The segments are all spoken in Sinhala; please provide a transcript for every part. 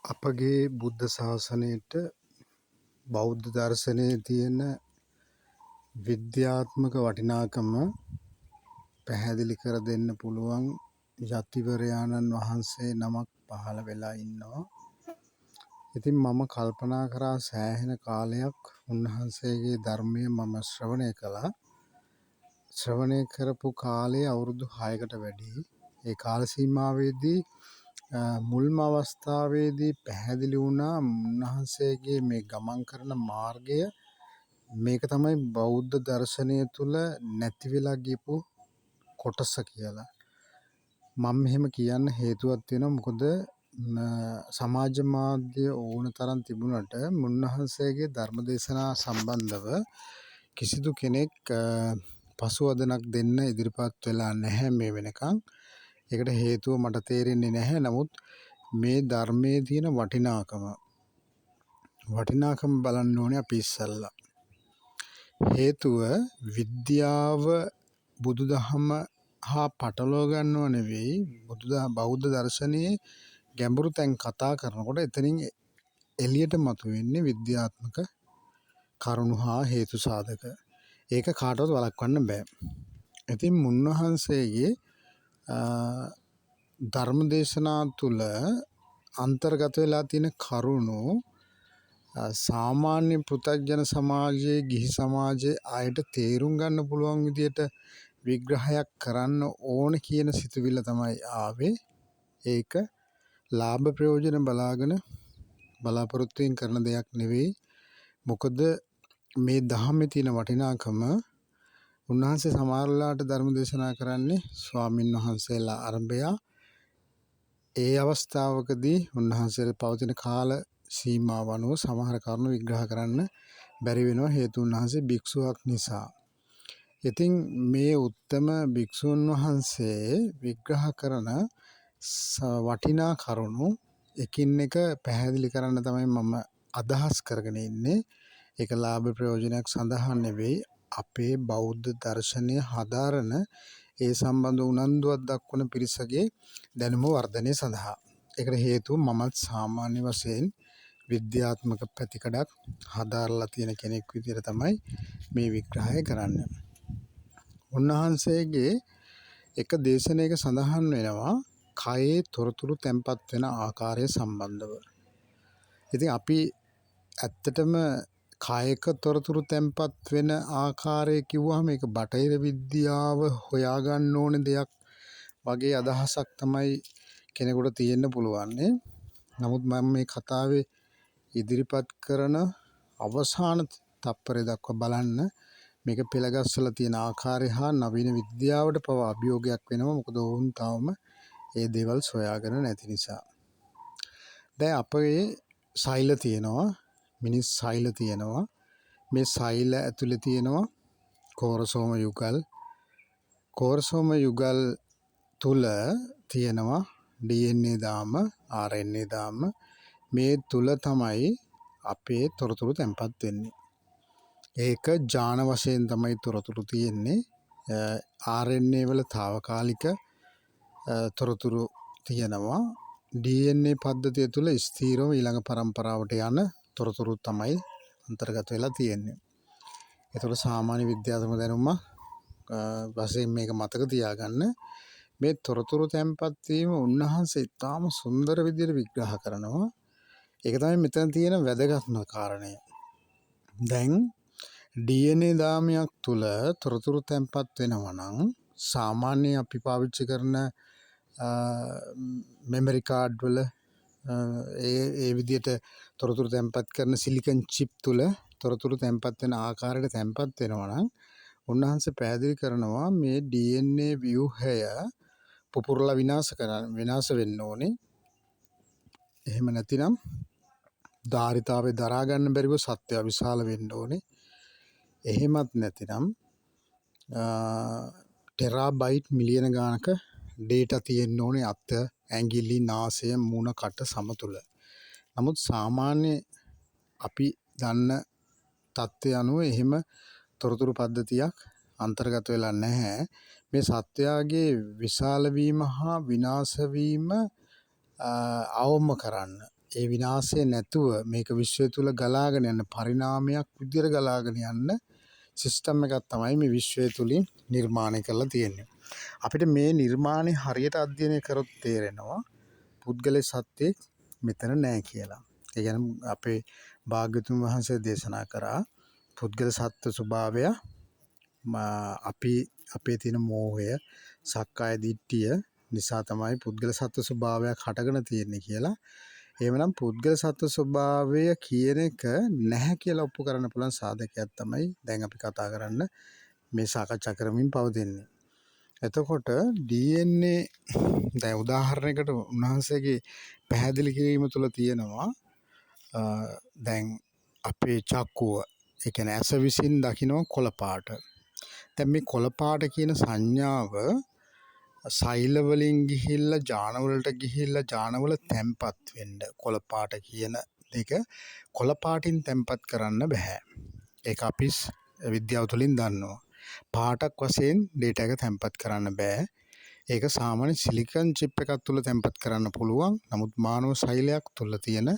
අපගේ බුද්ධ ශාසනයට බෞද්ධ දර්ශනයේ තියෙන විද්‍යාත්මක වටිනාකම පැහැදිලි කර දෙන්න පුළුවන් යතිවරයාණන් වහන්සේ නමක් පහළ වෙලා ඉන්නවා. ඉතින් මම කල්පනා කරා සෑහෙන කාලයක් උන්වහන්සේගේ ධර්මය මම ශ්‍රවණය කළා. ශ්‍රවණය කරපු කාලේ අවුරුදු 6කට වැඩි. ඒ කාල සීමාවේදී මුල්ම අවස්ථාවේදී පැහැදිලි වුණා උන්වහන්සේගේ මේ ගමන් කරන මාර්ගය මේක තමයි බෞද්ධ දර්ශනය තුල නැති වෙලා ගියපු කොටස කියලා. මම මෙහෙම කියන්න හේතුවක් තියෙනවා. මොකද සමාජ මාධ්‍ය ඕන තරම් තිබුණට උන්වහන්සේගේ ධර්ම දේශනා සම්බන්ධව කිසිදු කෙනෙක් පසුවදනක් දෙන්න ඉදිරිපත් වෙලා නැහැ මේ වෙනකන්. ඒකට හේතුව මට තේරෙන්නේ නැහැ. නමුත් මේ ධර්මයේ තියෙන වටිනාකම බලන්න ඕනේ අපි ඉස්සල්ලා. හේතුව විද්‍යාව බුදුදහම හා පටලවා ගන්නව නෙවෙයි. බෞද්ධ දර්ශනයේ ගැඹුරු තැන් කතා කරනකොට එතනින් එළියට මතුවෙන්නේ විද්‍යාත්මක කරුණු හා හේතු සාධක. ඒක කාටවත් වළක්වන්න බෑ. ඉතින් මුන්වහන්සේගේ ධර්ම දේශනා තුළ අන්තර්ගත වෙලා තියෙන කරුණු සාමාන්‍ය පෘථග්ජන සමාජයේ ගිහි සමාජයේ අයට තේරුම් ගන්න පුළුවන් විදියට විග්‍රහයක් කරන්න ඕන කියන සිතුවිල්ල තමයි ආවේ. ඒක ලාභ ප්‍රයෝජන බලාගෙන බලාපොරොත්තුෙන් කරන දෙයක් නෙවෙයි. මොකද මේ ධර්මයේ තියෙන වටිනාකම උන්වහන්සේ සමහරලාට ධර්ම දේශනා කරන්නේ ස්වාමින් වහන්සේලා අරඹයා. ඒ අවස්ථාවකදී උන්වහන්සේලා පවතින කාල සීමාව අනුව සමහර කරුණු විග්‍රහ කරන්න බැරි වෙනවා. හේතු උන්වහන්සේ භික්ෂුවක් නිසා. ඉතින් මේ උත්තම භික්ෂුන් වහන්සේ විග්‍රහ කරන වටිනා කරුණු එකින් එක පැහැදිලි කරන්න තමයි මම අදහස් කරගෙන ඉන්නේ. ඒක ලාභ ප්‍රයෝජනයක් සඳහා නෙවෙයි. අපේ බෞද්ධ දර්ශනය හදාරන ඒ සම්බන්ධ උනන්දුවක් දක්වන පිරිසගේ දැනුම වර්ධනය සඳහා. ඒකට හේතුව මමත් සාමාන්‍ය වශයෙන් විද්‍යාත්මක පැතිකඩක් හදාරලා තියෙන කෙනෙක් විදිහට තමයි මේ විග්‍රහය කරන්නේ. උන්වහන්සේගේ එක දේශනාවක සඳහන් වෙනවා කයේ තොරතුරු තැන්පත් වෙන ආකාරය සම්බන්ධව. ඉතින් අපි ඇත්තටම කායක තොරතුරු තැන්පත් වෙන ආකාරය කිව්වහම ඒක බටහිර විද්‍යාව හොයාගන්න ඕන දෙයක් වගේ අදහසක් තමයි කෙනෙකුට තියෙන්න පුළුවන්. නමුත් මම මේ කතාවේ ඉදිරිපත් කරන අවසාන තත්පරය දක්වා බලන්න මේක පෙළගස්සලා තියෙන ආකාරය හා නවීන විද්‍යාවට පවා අභියෝගයක් වෙනවා. මොකද ඔවුන් තාම ඒ දේවල් සොයාගෙන නැති නිසා. දැන් අපේ සෛල තියෙනවා. මිනිස් සෛල තියෙනවා. මේ සෛල ඇතුලේ තියෙනවා කෝරසෝම යුගල්. කෝරසෝම යුගල් තුල තියෙනවා DNA දාම, RNA දාම. මේ තුල තමයි අපේ තොරතුරු තැන්පත් වෙන්නේ. ඒක ජාන වශයෙන් තමයි තොරතුරු තියෙන්නේ. RNA වල తాවකාලික තොරතුරු තියෙනවා. DNA පද්ධතිය තුල ස්ථීරව ඊළඟ පරම්පරාවට යන තොරතුරු තමයි අන්තර්ගත වෙලා තියෙන්නේ. ඒතකොට සාමාන්‍ය විද්‍යාත්මක දැනුම වශයෙන් මේක මතක තියාගන්න. මේ තොරතුරු තැන්පත් වීම උන්වහන්සේ ඉතාම සුන්දර විදිහට විග්‍රහ කරනවා. ඒක තමයි මෙතන තියෙන වැදගත්ම කාරණය. දැන් DNA දාමයක් තුල තොරතුරු තැන්පත් වෙනවා නම් සාමාන්‍ය අපි පාවිච්චි කරන මෙමරි කාඩ් වල ඒ විදිහට තොරතුරු තැන්පත් කරන සිලිකන් චිප් තුල තොරතුරු තැන්පත් වෙන ආකාරයට තැන්පත් වෙනවා නම් උන්වහන්සේ පැහැදිලි කරනවා මේ DNA ව්‍යුහය පුපුරලා විනාශ වෙන්න ඕනේ. එහෙම නැතිනම් ධාරිතාවේ දරා ගන්න බැරිව සත්‍ය විශාල වෙන්න ඕනේ. එහෙමත් නැතිනම් ටෙරාබයිට් මිලියන ගානක ඩේටා තියෙන්න ඕනේ අත, ඇඟිලි, නාසය, මුණ, කට සමතුල. නමුත් සාමාන්‍ය අපි දන්න තත්ත්වය අනුව එහෙම තොරතුරු පද්ධතියක් අන්තර්ගත වෙලා නැහැ. මේ සත්‍යයේ විශාල වීම හා විනාශ වීම අවම කරන්න. ඒ විනාශය නැතුව මේක විශ්වය තුල ගලාගෙන යන පරිණාමයක් විදියට ගලාගෙන යන්න සිස්ටම් එකක් තමයි මේ විශ්වය තුලින් නිර්මාණය කරලා තියෙන්නේ. අපිට මේ නිර්මාණය හරියට අධ්‍යයනය කරොත් තේරෙනවා පුද්ගල සත්‍යෙක් මෙතන නැහැ කියලා. ඒ කියන්නේ අපේ භාග්‍යතුන් වහන්සේ දේශනා කරා පුද්ගල සත්ත්ව ස්වභාවය අපි අපේ තියෙන මෝහය සක්කාය දිට්ඨිය නිසා තමයි පුද්ගල සත්ත්ව ස්වභාවයක් හටගෙන තියෙන්නේ කියලා. එහෙමනම් පුද්ගල සත්ත්ව ස්වභාවය කියන එක නැහැ කියලා ඔප්පු කරන්න පුළුවන් සාධකයක් තමයි දැන් අපි කතා කරන්න මේ සාකච්ඡා කරමින් පවතින්නේ. එතකොට DNA දැන් උදාහරණයකට උන්වහන්සේගේ පැහැදිලි කිරීම තුළ තියෙනවා දැන් අපේ චක්කුව ඒ කියන්නේ ඇස විසින් දකින්න කොළ පාට. දැන් මේ කොළ පාට කියන සංඥාව සෛල වලින් ගිහිල්ලා ජාන වලට ගිහිල්ලා ජාන වල තැම්පත් වෙන්න කොළ පාට කියන දෙක කොළ පාටින් තැම්පත් කරන්න බෑ. ඒක අපි විද්‍යාව තුළින් දන්නවා. පාටක් වශයෙන් ඩේටා එක තැම්පත් කරන්න බෑ. ඒක සාමාන්‍ය සිලිකන් චිප් එකක් තුල තැම්පත් කරන්න පුළුවන්. නමුත් මානව සෛලයක් තුල තියෙන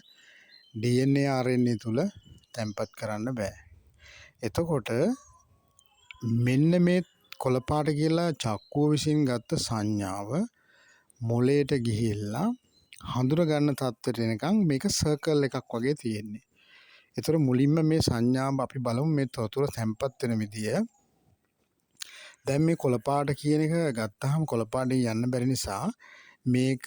DNA RNA තුල තැම්පත් කරන්න බෑ. එතකොට මෙන්න මේ කොළ පාට කියලා චක්කුව විසින් ගත්ත සංඥාව මොළයට ගිහිල්ලා හඳුන ගන්න තත්ත්වයට එනකන් මේක සර්කල් එකක් වගේ තියෙන්නේ. ඒතර මුලින්ම මේ සංඥාව අපි බලමු මේ තොරතුරු තැම්පත් වෙන විදිය. දැන් මේ කොළ පාට කියන එක ගත්තාම කොළ පාටින් යන්න බැරි නිසා මේක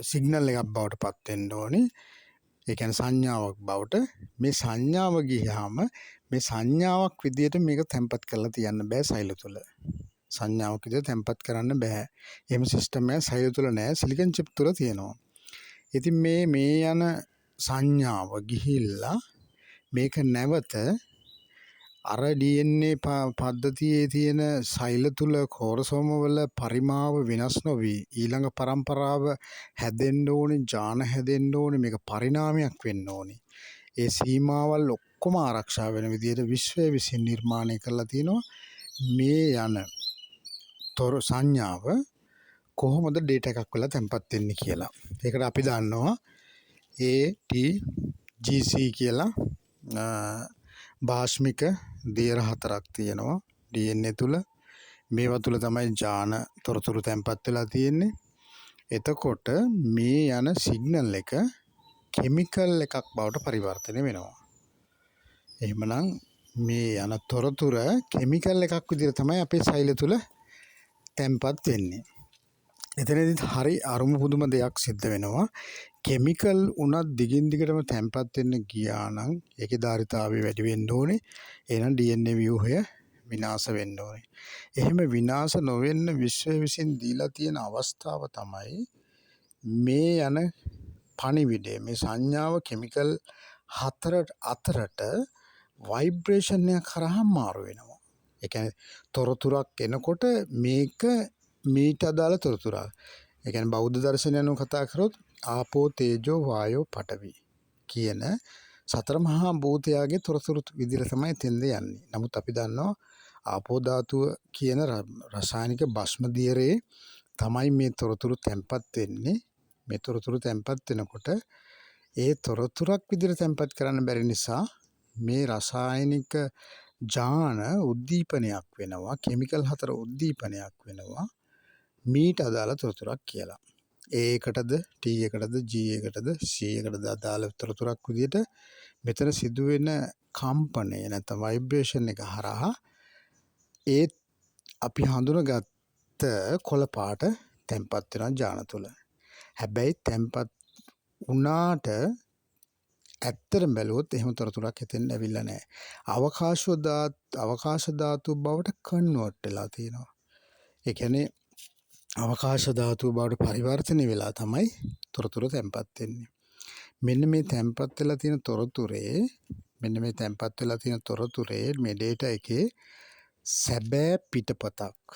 සිග්නල් එකක් බවට පත් වෙන්න ඕනේ. ඒ කියන්නේ සංඥාවක් බවට. මේ සංඥාව ගියාම මේ සංඥාවක් විදියට මේක තැම්පත් කරලා තියන්න බෑ සෛල තුල. සංඥාවක් විදියට තැම්පත් කරන්න බෑ. එහෙම සිස්ටම් එකක් සෛල තුල නෑ, සිලිකන් චිප් තුල තියෙනවා. ඉතින් මේ යන සංඥාව ගිහිල්ලා මේක නැවත අර DNA පද්ධතියේ තියෙන සෛල තුල කෝරසෝම වල පරිමාව වෙනස් නොවි ඊළඟ પરම්පරාව හැදෙන්න ඕනේ, ජාන හැදෙන්න ඕනේ, මේක පරිණාමයක් වෙන්න ඕනේ. ඒ සීමාවල් ඔක්කොම ආරක්ෂා වෙන විදිහට විශ්වය විසින් නිර්මාණය කරලා තිනවා මේ යන තොර සංඥාව කොහොමද ඩේටා එකක් වෙලා තැම්පත් වෙන්නේ කියලා. ඒකට අපි දන්නවා ATGC කියලා භාෂ්මික දියර හතරක් තියෙනවා DNA තුල. මේවා තුල තමයි ජාන තොරතුරු තැම්පත් වෙලා තියෙන්නේ. එතකොට මේ යන සිග්නල් එක කෙමිකල් එකක් බවට පරිවර්තනය වෙනවා. එහෙමනම් මේ යන තොරතුර කෙමිකල් එකක් විදිහට තමයි අපේ සෛල තුල තැම්පත් වෙන්නේ. එතනදිත් හරි අරුම පුදුම දෙයක් සිද්ධ වෙනවා. කෙමිකල් උනත් දිගින් දිගටම තැම්පත් වෙන්න ගියා නම් ඒකේ ධාරිතාවය වැඩි වෙන්න ඕනේ. එහෙනම් DNA ව්‍යුහය විනාශ වෙන්න ඕනේ. එහෙම විනාශ නොවෙන්න විශ්වය විසින් දීලා තියෙන අවස්ථාව තමයි මේ යන පණිවිඩය. මේ සංඥාව කෙමිකල් හතර අතරට ভাইබ්‍රේෂන් එකක් කරා මාරු වෙනවා. ඒ කියන්නේ තොරතුරක් එනකොට මේක මීට අදාළ තොරතුරක්. ඒ කියන්නේ බෞද්ධ දර්ශනය අනුව කතා කරොත් ආපෝ තේජෝ වායෝ පඨවි කියන සතර මහා භූතයාගේ තොරතුරු විදිහට තමයි තෙන්ද යන්නේ. නමුත් අපි දන්නවා ආපෝ ධාතුව කියන රසායනික භස්ම දියරේ තමයි මේ තොරතුරු තැම්පත් වෙන්නේ. මේ තොරතුරු තැම්පත් වෙනකොට ඒ තොරතුරක් විදිහට තැම්පත් කරන්න බැරි නිසා මේ රසායනික ජාන උද්දීපනයක් වෙනවා. කෙමිකල් හතර උද්දීපනයක් වෙනවා. මීට අදාළ තොරතුරක් කියලා. A එකටද T එකටද G එකටද C එකටද අදාළ තොරතුරක් විදිහට මෙතන සිදුවෙන කම්පණය නැත්නම් ভাইබ්‍රේෂන් එක හරහා ඒ අපි හඳුනගත්ත කොළ පාට තැම්පත් වෙනවා ජාන තුල. හැබැයි තැම්පත් වුණාට ඇත්තටම බැලුවොත් එහෙම තොරතුරක් හිතෙන්න ඇවිල්ලා නැහැ. අවකාශ ධාතු බවට කන්වර්ට් වෙලා තියෙනවා. ඒ කියන්නේ අවකාශ ධාතුව බවට පරිවර්තනය වෙලා තමයි තොරතුරු තැම්පත් වෙන්නේ. මෙන්න මේ තැම්පත් වෙලා තියෙන තොරතුරේ මේ ඩේටා එකේ සැබෑ පිටපතක්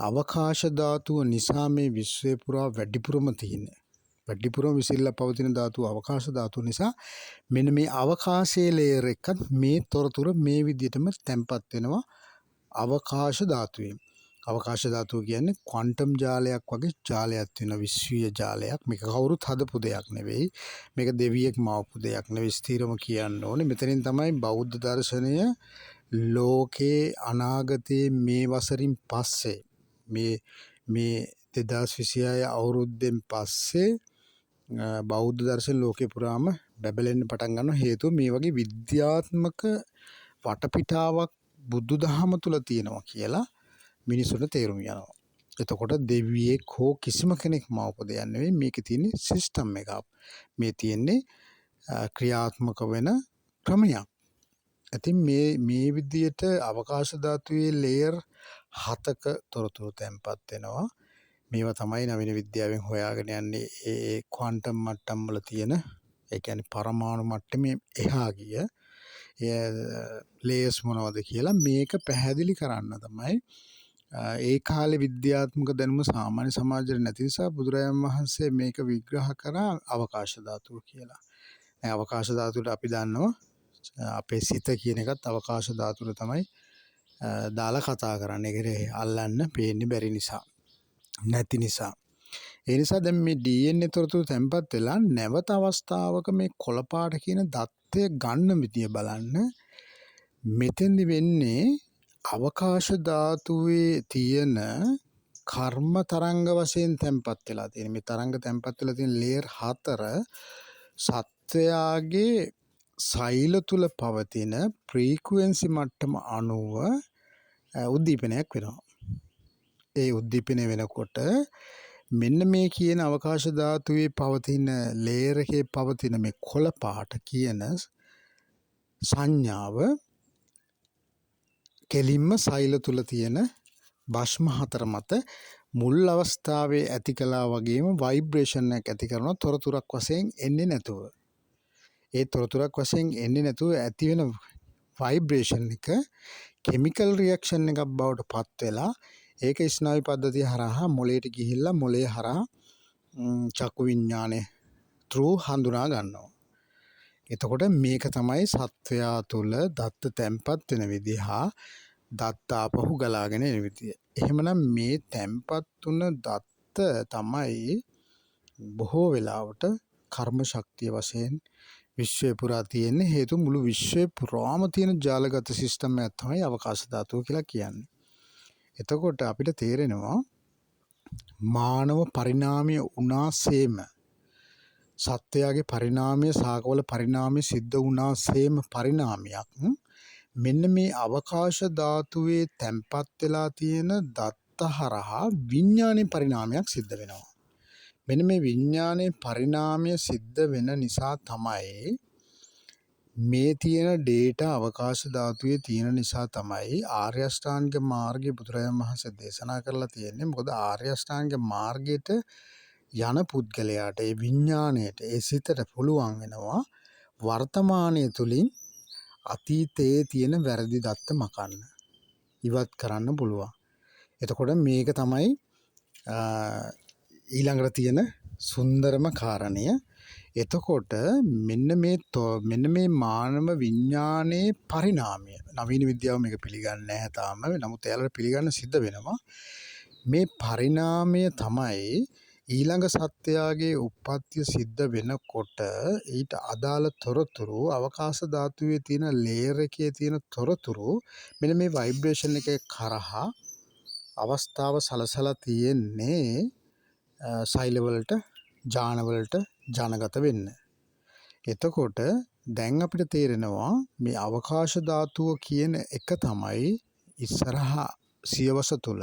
අවකාශ ධාතුව නිසා මේ විශ්වය පුරා වැඩිපුරම විසිරලා පවතින ධාතුව අවකාශ ධාතුව නිසා මෙන්න මේ අවකාශයේ ලේයර් එකත් මේ තොරතුර මේ විදිහටම තැම්පත් වෙනවා අවකාශ ධාතුවේ. අවකාශ ධාතුව කියන්නේ ක්වොන්ටම් ජාලයක් වගේ ජාලයක් තියෙන විශ්වීය ජාලයක්. මේක කවුරුත් හදපු දෙයක් නෙවෙයි. මේක දෙවියෙක් මවපු දෙයක් නෙවෙයි. ස්ථිරම කියන්න ඕනේ. මෙතනින් තමයි බෞද්ධ දර්ශනය ලෝකේ අනාගතයේ මේ වසරින් පස්සේ මේ 2026 අවුරුද්දෙන් පස්සේ බෞද්ධ දර්ශන ලෝකේ පුරාම බැබලෙන්න පටන් ගන්න හේතුව මේ වගේ විද්‍යාත්මක වටපිටාවක් බුදුදහම තුල තියෙනවා කියලා මිනිසුන්ට තේරුම් යනවා. එතකොට දෙවියෙක් හෝ කිසිම කෙනෙක් මවපු දෙයක් නෙවෙයි. මේකේ තියෙන්නේ සිස්ටම් එකක්. මේ තියෙන්නේ ක්‍රියාත්මක වෙන ක්‍රමයක්. ඉතින් මේ විදියට අවකාශ ධාතුවේ ලේයර් 7ක තොරතුරු තැන්පත් වෙනවා. මේවා තමයි නවීන විද්‍යාවෙන් හොයාගෙන යන්නේ ඒ ක්වොන්ටම් මට්ටම් වල තියෙන, ඒ කියන්නේ පරමාණු මට්ටමේ එහා ගිය ලේයර්ස් මොනවද කියලා මේක පැහැදිලි කරන්න තමයි ඒ කාලේ විද්‍යාත්මක දැනුම සාමාන්‍ය සමාජයට නැති නිසා බුදුරජාණන් වහන්සේ මේක විග්‍රහ කරා අවකාශ ධාතුව කියලා. දැන් අවකාශ ධාතුවට අපි දන්නවා අපේ සිත කියන එකත් අවකාශ ධාතුවට තමයි දාලා කතා කරන්නේ. ඒකේ අල්ලන්න පේන්නේ බැරි නිසා, නැති නිසා. ඒ නිසා දැන් මේ DNA තොරතුරු තැන්පත් වෙලා නැවත අවස්ථාවක මේ කොළපාට කියන දත්තය ගන්න විදිය බලන්න. මෙතෙන්දි වෙන්නේ අවකාශ ධාතුවේ තියෙන කර්ම තරංග වශයෙන් තැන්පත් වෙලා තියෙන මේ තරංග තැන්පත් වෙලා තියෙන ලේයර් 4 සත්වයාගේ සෛල තුල පවතින ෆ්‍රීකවෙන්සි මට්ටම අනුව උද්දීපනයක් වෙනවා. ඒ උද්දීපනය වෙනකොට මෙන්න මේ කියන අවකාශ ධාතුවේ පවතින ලේයර් එකේ පවතින මේ කොළ පාට කියන සංඥාව කෙලින්ම සෛල තුල තියෙන භස්ම හතර මත මුල් අවස්ථාවේ ඇති කළා වගේම ভাইබ්‍රේෂන් එකක් ඇති කරන තොරතුරක් වශයෙන් එන්නේ නැතුව. ඒ තොරතුරක් වශයෙන් එන්නේ නැතුව ඇති වෙන ভাইබ්‍රේෂන් එක කෙමිකල් රියැක්ෂන් එකක් බවට පත් වෙලා ඒක ස්නායු පද්ධතිය හරහා මොළයට ගිහිල්ලා මොළය හරහා චක්කු විඥානය through හඳුනා ගන්නවා. එතකොට මේක තමයි සත්වයා තුළ දත්ත තැන්පත් වෙන විදිහ හා දත්ත ආපහු ගලාගෙන එන විදිය. එහෙමනම් මේ තැන්පත් වුණ දත්ත තමයි බොහෝ වෙලාවට කර්ම ශක්තිය වශයෙන් විශ්වය පුරා තියෙන හේතු මුළු විශ්වය පුරාම තියෙන ජාලගත සිස්ටම් එකක් තමයි අවකාශ ධාතුව කියලා කියන්නේ. එතකොට අපිට තේරෙනවා මානව පරිණාමය උනාසේම සත්වයාගේ පරිණාමය සාකවල පරිණාමය සිද්ධ වුණාසේම පරිණාමයක් මෙන්න මේ අවකාශ ධාතුවේ තැන්පත් වෙලා තියෙන දත්ත හරහා විඥානයේ පරිණාමයක් සිද්ධ වෙනවා. මෙන්න මේ විඥානයේ පරිණාමය සිද්ධ වෙන නිසා තමයි මේ තියෙන ඩේටා අවකාශ ධාතුවේ තියෙන නිසා තමයි ආර්ය අෂ්ටාංග මාර්ගය බුදුරජාණන් වහන්සේ දේශනා කරලා තියෙන්නේ. මොකද ආර්ය අෂ්ටාංග මාර්ගයට යන පුද්ගලයාට ඒ විඥාණයට ඒ සිතට පුළුවන් වෙනවා වර්තමානයේ තුලින් අතීතයේ තියෙන වැරදි දත්ත මකන්න ඉවත් කරන්න පුළුවන්. එතකොට මේක තමයි ඊළඟට තියෙන සුන්දරම කාරණය. එතකොට මෙන්න මේ මානව විඥානයේ පරිණාමය නවීන විද්‍යාව මේක පිළිගන්නේ නැහැ තාම. නමුත් එයාලට පිළිගන්න සිද්ධ වෙනවා. මේ පරිණාමය තමයි ඊළඟ සත්‍යයේ උප්පත්තිය සිද්ධ වෙනකොට ඊට අදාළ තොරතුරු අවකාශ ධාතුවේ තියෙන ලේයර් එකේ තියෙන තොරතුරු මෙන්න මේ ভাইබ්‍රේෂන් එකේ කරහා අවස්ථාව සලසලා තියෙන්නේ සෛල වලට ජාන වලට ජනගත වෙන්න. එතකොට දැන් අපිට තේරෙනවා මේ අවකාශ ධාතුව කියන එක තමයි ඉස්සරහා සියවස තුල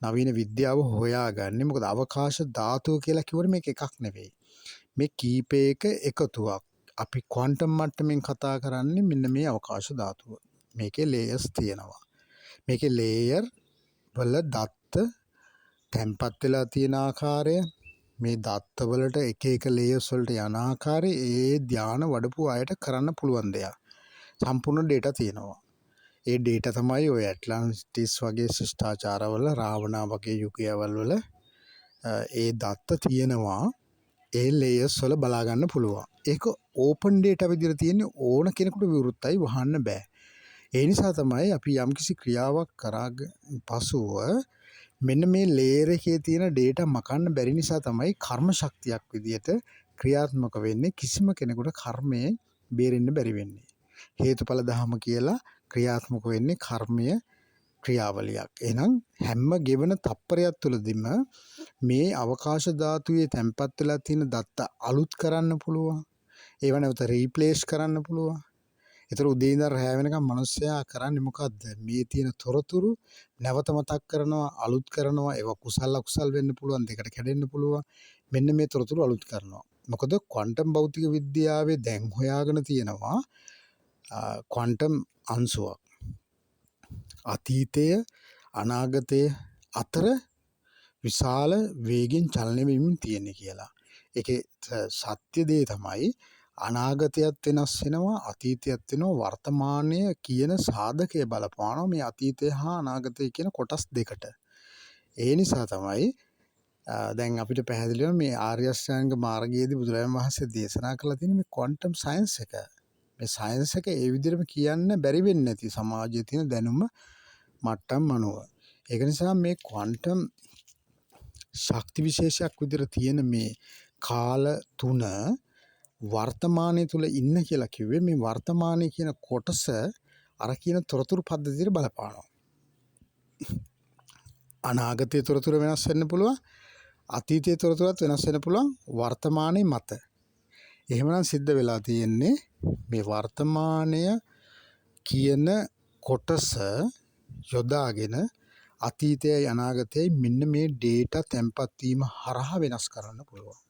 නවීන විද්‍යාව හොයාගන්නේ. මොකද අවකාශ ධාතුව කියලා කිව්වොත් මේක එකක් නෙවෙයි. මේ කීපයක එකතුවක්. අපි ක්වොන්ටම් මට්ටමින් කතා කරන්නේ මෙන්න මේ අවකාශ ධාතුව. මේකේ ලේයර්ස් තියෙනවා. මේකේ ලේයර් වල දත්ත තැන්පත් වෙලා තියෙන ආකාරය, මේ දත්ත වලට එක එක ලේයර්ස් වලට යන ආකාරය ඒ ධාන වඩපු අයට කරන්න පුළුවන් දෙයක්. සම්පූර්ණ ඩේටා තියෙනවා. ඒ ඩේටා තමයි ඔය ඇට්ලාන්ටිස් වගේ ශිෂ්ටාචාරවල රාවණා වගේ යුගයවල වල ඒ දත්ත තියෙනවා. ඒ ලේයර්ස් වල බලා ගන්න පුළුවන්. ඒක ඕපන් ඩේටා විදිහට තියෙන්නේ ඕන කෙනෙකුට විවෘතයි වහන්න බෑ. ඒ නිසා තමයි අපි යම්කිසි ක්‍රියාවක් කරාගෙන පසුව මෙන්න මේ ලේයර් එකේ තියෙන ඩේටා මකන්න බැරි නිසා තමයි කර්ම ශක්තියක් විදියට ක්‍රියාත්මක වෙන්නේ. කිසිම කෙනෙකුට කර්මයෙන් බේරෙන්න බැරි වෙන්නේ. හේතුඵල ධර්ම කියලා ක්‍රියාත්මක වෙන්නේ කර්මය ක්‍රියාවලියක්. එහෙනම් හැම ගෙවන තප්පරයක් තුළදීම මේ අවකාශ ධාතුවේ තැන්පත් වෙලා තියෙන දත්ත අලුත් කරන්න පුළුවන්. ඒව නැවත රීප්ලේස් කරන්න පුළුවන්. ඒතර උදේ ඉඳන් රැය වෙනකම් මිනිස්සයා කරන්නේ මොකද්ද? මේ තියෙන තොරතුරු නැවත මතක් කරනවා, අලුත් කරනවා. ඒවා කුසල අකුසල් වෙන්න පුළුවන්, දෙකට කැඩෙන්න පුළුවන්. මෙන්න මේ තොරතුරු අලුත් කරනවා. මොකද ක්වොන්ටම් භෞතික විද්‍යාවේ දැන් හොයාගෙන තියෙනවා ක්වොන්ටම් අංශුවක්. අතීතය අනාගතය අතර විශාල වේගෙන් චලනය වෙමින් තියෙන්නේ කියලා. ඒකේ සත්‍ය දේ තමයි අනාගතයත් වෙනස් වෙනවා, අතීතයත් වෙනවා, වර්තමානය කියන සාධකය බලපානවා මේ අතීතය හා අනාගතය කියන කොටස් දෙකට. ඒ නිසා තමයි දැන් අපිට පැහැදිලිව මේ ආර්ය අෂ්ටාංග මාර්ගයේදී බුදුරජාණන් වහන්සේ දේශනා කළා තියෙන මේ ක්වොන්ටම් සයන්ස් එක. මේ සයන්ස් එක ඒ විදිහටම කියන්න බැරි වෙන්නේ නැති සමාජයේ තියෙන දැනුම මට්ටම් අනුව. ඒක නිසා මේ ක්වොන්ටම් ශක්ති විශේෂයක් විදිහට තියෙන මේ කාල තුන වර්තමානයේ තුල ඉන්න කියලා කිව්වේ මේ වර්තමානයේ කියන කොටස අර කියන තොරතුරු පද්ධතියට බලපානවා. අනාගතයේ තොරතුරු වෙනස් වෙන්න පුළුවන්, අතීතයේ තොරතුරුත් වෙනස් වෙන්න පුළුවන් වර්තමානයේ මත. එහෙමනම් සිද්ධ වෙලා තියෙන්නේ මේ වර්තමානය කියන කොටස යොදාගෙන අතීතයයි අනාගතයයි මෙන්න මේ ඩේටා තැන්පත් වීම හරහා වෙනස් කරන්න පුළුවන්.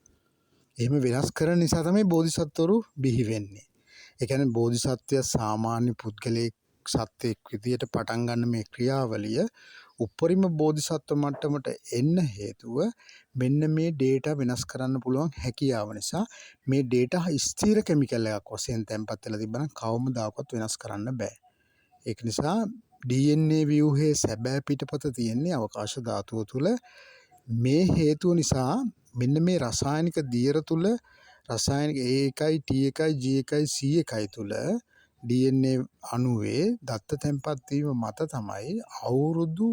එහෙම වෙනස් කරන නිසා තමයි බෝධිසත්වරු බිහි වෙන්නේ. ඒ කියන්නේ බෝධිසත්වය සාමාන්‍ය පුද්ගලයෙක් සත්‍යයක් විදියට පටන් ගන්න මේ ක්‍රියාවලිය උපරිම බෝධිසත්ව මට්ටමට එන්න හේතුව මෙන්න මේ ඩේටා වෙනස් කරන්න පුළුවන් හැකියාව නිසා. මේ ඩේටා ස්ථිර කෙමිකල් එකක් වශයෙන් තැන්පත් වෙලා තිබ්බනම් කවමදාකවත් වෙනස් කරන්න බෑ. ඒක නිසා DNA ව්‍යුහයේ සැබෑ පිටපත තියෙන්නේ අවකාශ ධාතුව තුල. මේ හේතුව නිසා මෙන්න මේ රසායනික දියර තුල රසායනික A1යි T1යි G1යි C1යි තුල DNA අණුවේ දත්ත තැන්පත් වීම මත තමයි අවුරුදු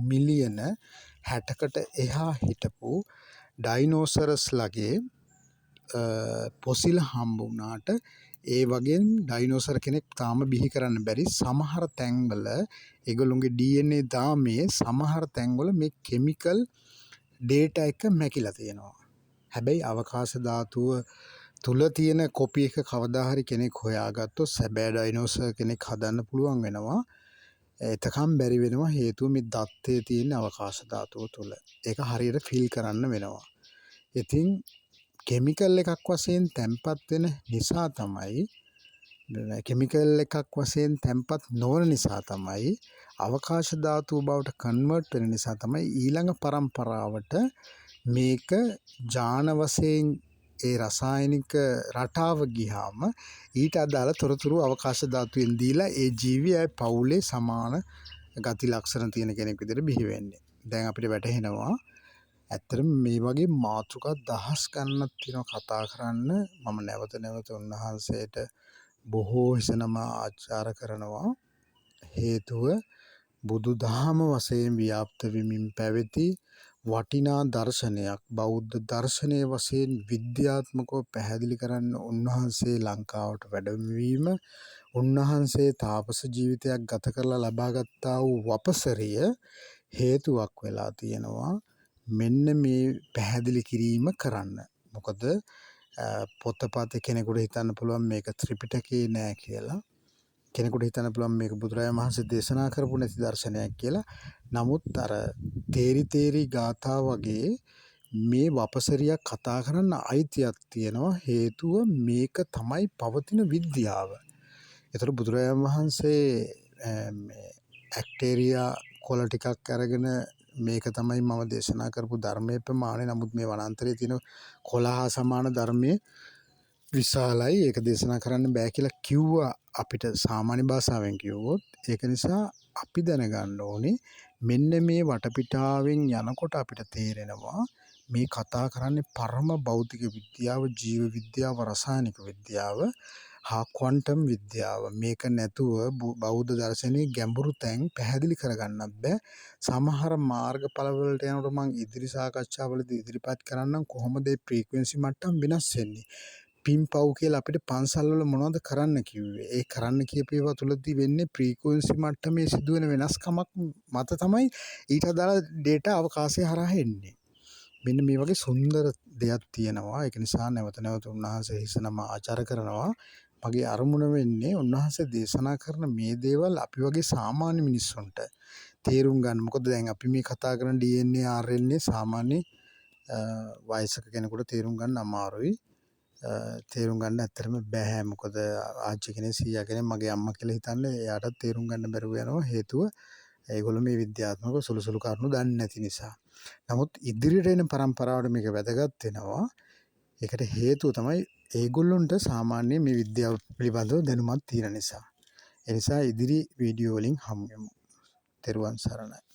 මිලියන 60කට එහා හිටපු ඩයිනෝසරස්ලගේ පොසිල් හම්බ වුණාට ඒ වගේ ඩයිනෝසර් කෙනෙක් තාම බිහි කරන්න බැරි සමහර තැන්වල ඒගොල්ලොන්ගේ DNA දාමේ සමහර තැන්වල මේ කෙමිකල් ඩේටා එක මැකිලා තියෙනවා. හැබැයි අවකාශ ධාතුව තුල තියෙන කොපි එක කවදා හරි කෙනෙක් හොයාගත්තොත් සැබෑ ඩයිනෝසර් කෙනෙක් හදන්න පුළුවන් වෙනවා. එතකම් බැරි වෙනවා හේතුව මේ දත්තේ තියෙන අවකාශ ධාතුව තුල. ඒක හරියට ෆිල් කරන්න වෙනවා. ඉතින් කෙමිකල් එකක් වශයෙන් තැන්පත් වෙන නිසා තමයි කෙමිකල් එකක් වශයෙන් තැන්පත් නොවන නිසා තමයි අවකාශ ධාතුව බවට කන්වර්ට් වෙන නිසා තමයි ඊළඟ පරම්පරාවට මේක ජාන වශයෙන් ඒ රසායනික රටාව ගියාම ඊට අදාළ තොරතුරු අවකාශ ධාතුවෙන් දීලා ඒ ජීවියයි පවුලේ සමාන ගති ලක්ෂණ තියෙන කෙනෙක් විදිහට බිහි වෙන්නේ. දැන් අපිට වැටහෙනවා ඇත්තටම මේ වගේ මාතෘකා දහස් ගණනක් තියෙනවා කතා කරන්න. මම නැවත නැවත උන්වහන්සේට බොහෝ හිසනම ආචාර කරනවා. හේතුව බුදුදහම වශයෙන් ව්‍යාප්ත වෙමින් පැවති වටිනා දර්ශනයක් බෞද්ධ දර්ශනය වශයෙන් විද්‍යාත්මකව පැහැදිලි කරන්න උන්වහන්සේ ලංකාවට වැඩමවීම, උන්වහන්සේ තාපස ජීවිතයක් ගත කරලා ලබාගත්තා වූ වපසරිය හේතුවක් වෙලා තියෙනවා මෙන්න මේ පැහැදිලි කිරීම කරන්න. මොකද පොතපත කෙනෙකුට හිතන්න පුළුවන් මේක ත්‍රිපිටකේ නෑ කියලා. කෙනෙකුට හිතන්න පුළුවන් මේක බුදුරජාණන් වහන්සේ දේශනා කරපු නැති දර්ශනයක් කියලා. නමුත් අර තේරි ගාථා වගේ මේ වපසරියක් කතා කරන්න අයිතියක් තියෙනවා. හේතුව මේක තමයි පවතින විද්‍යාව. ඒතර බුදුරජාණන් වහන්සේ ඇක්ටේරියා කොළ ටිකක් අරගෙන මේක තමයි මම දේශනා කරපු ධර්මයේ ප්‍රමාණය. නමුත් මේ වනාන්තරයේ තියෙන කොළ හා සමාන ධර්මයේ විශාලයි. ඒක දේශනා කරන්න බෑ කියලා කිව්වා අපිට සාමාන්‍ය භාෂාවෙන් කිව්වොත්. ඒක නිසා අපි දැනගන්න ඕනේ මෙන්න මේ වටපිටාවෙන් යනකොට අපිට තේරෙනවා මේ කතා කරන්නේ පරම භෞතික විද්‍යාව, ජීව විද්‍යාව, රසායනික විද්‍යාව. හා ක්වොන්ටම් විද්‍යාව. මේක නැතුව බෞද්ධ දර්ශනයේ ගැඹුරු තැන් පැහැදිලි කරගන්නත් බෑ. සමහර මාර්ගඵලවලට යනකොට මම ඉදිරි සාකච්ඡාවලදී ඉදිරිපත් කරන්නම් කොහොමද මේ ෆ්‍රීකවෙන්සි මට්ටම් වෙනස් වෙන්නේ. පින් පව් කියලා අපිට පන්සල්වල මොනවද කරන්න කිව්වේ? ඒ කරන්න කියපු ඒවා තුලදී වෙන්නේ ෆ්‍රීකවෙන්සි මට්ටමේ සිදුවෙන වෙනස්කමක් මත තමයි ඊට අදාළ ඩේටා අවකාශය හරහා එන්නේ. මෙන්න මේ වගේ සුන්දර දෙයක් තියෙනවා. ඒක නිසා නැවත නැවත උන්වහන්සේ හිසනම ආචාර කරනවා. මගේ අරමුණ වෙන්නේ උන්වහන්සේ දේශනා කරන මේ දේවල් අපි වගේ සාමාන්‍ය මිනිස්සුන්ට තේරුම් ගන්න. මොකද දැන් අපි මේ කතා කරන DNA RNA සාමාන්‍ය වයසක කෙනෙකුට තේරුම් ගන්න අමාරුයි. තේරුම් ගන්න ඇත්තටම බෑ. මොකද ආච්චි කෙනෙක් සීයා කෙනෙක් මගේ අම්මා කියලා හිතන්නේ එයාටත් තේරුම් ගන්න බැරුව යනවා. හේතුව ඒගොල්ලෝ මේ විද්‍යාත්මක සුළු සුළු කරුණු දන්නේ නැති නිසා. නමුත් ඉදිරියට එන පරම්පරාවට මේක වැදගත් වෙනවා. ඒකට හේතුව තමයි ඒගොල්ලොන්ට සාමාන්‍ය මේ විද්‍යාව පිළිබඳව දැනුමක් තියෙන නිසා. ඒ නිසා ඉදිරි වීඩියෝ වලින් හමු වෙමු. තෙරුවන් සරණයි.